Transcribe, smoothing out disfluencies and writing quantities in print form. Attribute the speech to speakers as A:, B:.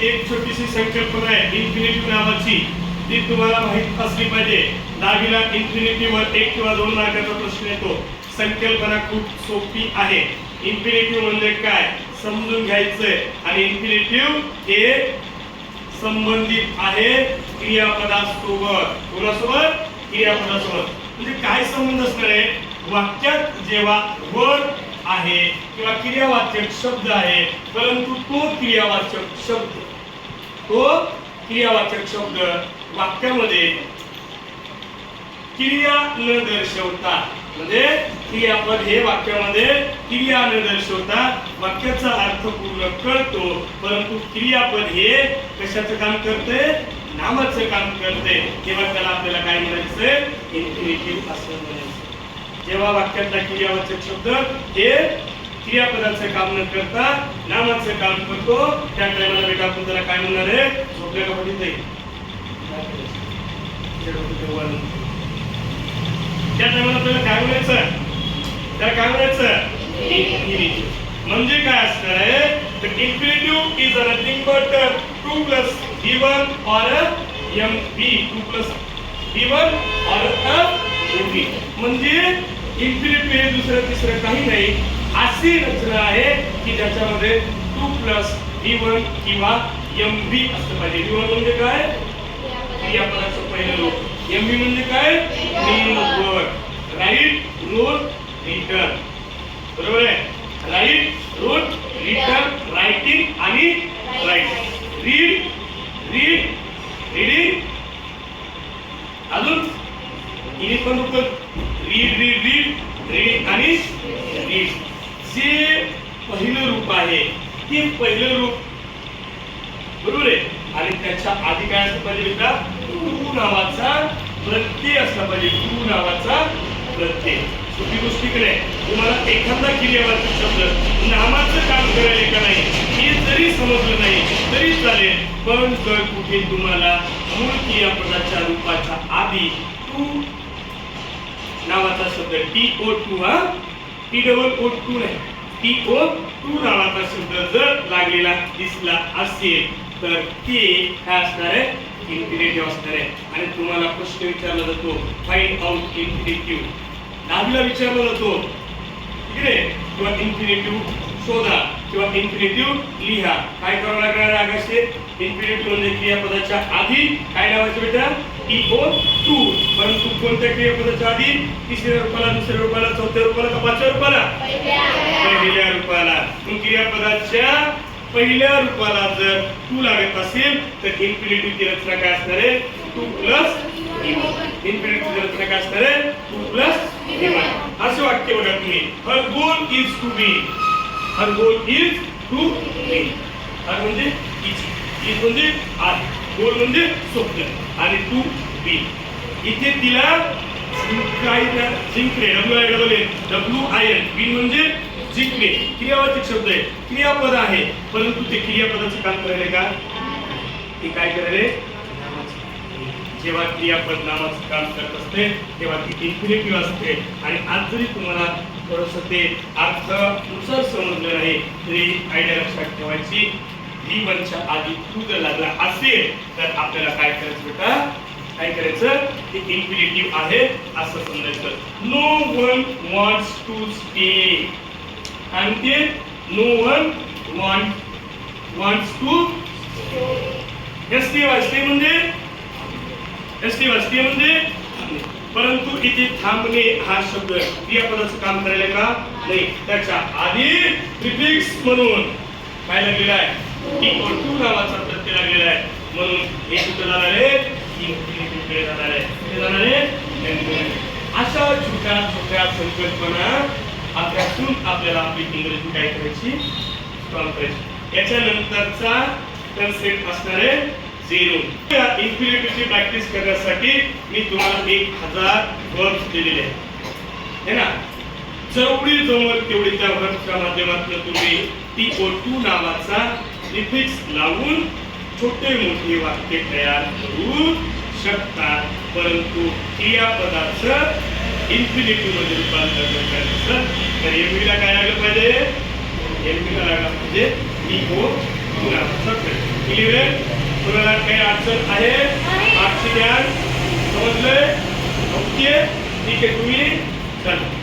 A: एक छोटीशी संकल्पना आहे इन्फिनिटिव्ह नावाची, ती तुम्हाला माहित असली पाहिजे. 10वीला इन्फिनिटिव्ह वर 1 किंवा 2 मार्काचा प्रश्न येतो. संकल्पना खूप सोपी आहे. इन्फिनिटिव्ह म्हणजे काय समजून घ्यायचंय. आणि इन्फिनिटिव्ह हे संबंधित आहे क्रियापदासोबत. कोणासोबत? क्रियापदासोबत. म्हणजे काय संबंध असणार आहे? वाक्यात जेव्हा वर्ड आहे किंवा क्रियावाचक शब्द आहे, परंतु तो क्रियावाचक शब्द वाक्यामध्ये क्रिया न दर्शवता, म्हणजे क्रियापद हे वाक्यामध्ये क्रिया न दर्शवता वाक्याचा अर्थ पूर्ण कळतो, परंतु क्रियापद हे कशाचं काम करते? नामाचं काम करते. तेव्हा त्याला आपल्याला काय म्हणायचं? इन्फिनिटिव्ह असं म्हणायचं. जेव्हा वाक्यातला क्रियावाचक शब्द हे क्रियापदाचं काम न करता नामाचं काम करतो, त्या टायमाला बेटा आपण त्याला काय म्हणणार आहे? झोपल्या का पडीत नाही त्या टायमाला आपल्याला काय म्हणायचं? त्याला काय म्हणायचं? इन्फिनिटिव्ह. म्हणजे काय असणार आहे? तर infinitive is nothing but 2 + v1 or mv, 2 + v1 or mv. म्हणजे इन्फिनिटिव्ह हे दुसरं तिसरं काही नाही, अशी रचना आहे की ज्याच्यामध्ये 2 + v1 किंवा mv असलं पाहिजे. v1 म्हणजे काय? क्रियापदाचं पहिलं रूप. mv म्हणजे काय? Main verb. राईट, रोट, रिटर्न. बरोबर आहे? राईट, रोट, रिटर्न, रायटिंग आणि राईट. Read, read, reading. अजून इथे पण रूप रीड, रीड, रीड, रीडिंग आणि रीड. जे पहिलं रूप आहे ते पहिलं रूप, बरोबर आहे. आणि त्याच्या आधी काय असलं पाहिजे बेटा? टू नावाचा प्रत्यय असला पाहिजे. टू नावाचा प्रत्यय. सोपी गोष्टी कडे तुम्हाला एखादा क्रियावाचक शब्द नामाचं काम करायला का नाही हे जरी समजलं नाही तरी चालेल, पण जर कुठे तुम्हाला मूळ क्रियापदाच्या रूपाच्या आधी टू नावाचा शब्द TO2 TOO नाही TO2 नावाचा शब्द जर लागलेला दिसला असेल तर ते काय असणार आहे? इन्फिनिटिव्ह असणार आहे. आणि तुम्हाला प्रश्न विचारला जातो फाइंड आउट इन्फिनिटिव्ह. 10वीला विचारला जातो इकडे किंवा इन्फिनिटिव्ह शोधा किंवा इन्फिनिटिव्ह लिहा. काय करावं लागणार आहे? आगाशे इन्फिनिटिव्ह म्हणजे क्रियापदाच्या आधी काय लावायचं बेटा? TO2. परंतु कोणत्या क्रियापदाच्या आधी? तिसऱ्या रूपाला, दुसऱ्या रूपाला, चौथ्या रूपाला का पाचव्या रूपाला? पहिल्या रूपाला. मग क्रियापदाच्या पहिल्या रूपाला जर 2 लागत असेल तर इन्फिनिटिव्हची रचना काय असणार आहे? 2 + इन्फिनिटिव्हची रचना काय असणार आहे? 2 + v1. असं वाक्य बघा तुम्ही. Her goal is to be. Her goal is to be. Her म्हणजे इज म्हणजे आहे, गोल म्हणजे स्वप्न आणि टू बी. इथे तिला जिंकणे WIN बी म्हणजे जिंकणे क्रियावाचक शब्द आहे, क्रियापद आहे, परंतु ते क्रियापदाचं काम करायला का? ते काय करायले? जेव्हा क्रियापद नामाचं काम करत असते तेव्हा ती इन्फिनिटिव्ह असते. आणि आज जरी तुम्हाला थोडंसं ते अर्थानुसार समजलं नाही तरी आयडिया लक्षात ठेवायची. v1च्या आधी टू जर लागला असेल तर आपल्याला काय करायचं बेटा? काय करायचं? ते इन्फिनिटिव्ह आहे असं समजायचं. No one wants to stay. आणि ते no one wants to stay म्हणजे परंतु इथे थांबणे हा शब्द क्रियापदाचं काम करायला का नाही? त्याच्या आधी प्रिफिक्स म्हणून काय लागलेला आहे? TO2 नावाचा प्रत्यय लागलेला आहे. म्हणून हे कुठे जाणार आहे? इन्फिनिटिव्हकडे जाणार आहे. कुठे जाणार आहे? अशा छोट्या छोट्या संकल्पना अभ्यासून आपल्याला आपली इंग्रजी काय करायची? स्ट्रॉंग करायची. याच्या नंतरचा कन्सेप्ट असणार आहे झिरो. या इन्फिनिटिव्हची प्रॅक्टिस करण्यासाठी मी तुम्हाला 1000 वर्ब्स दिलेले आहेत है ना. जेवढी जमल तेवढी त्या वर्ब्सच्या माध्यमातून तुम्ही TO2 नावाचा प्रिफिक्स लावून छोटे मोठे वाक्य तयार करू शकता. परंतु क्रियापदाचं इन्फिनिटिव्ह मध्ये रूपांतर करायचं तर एमवीला काय लागलं पाहिजे? एमवीला लागलं पाहिजे TO2. क्लिअर? कोणाला काही अडचण आहे? आजची ज्ञान समजलंय? ओके ठीक आहे तुम्ही चला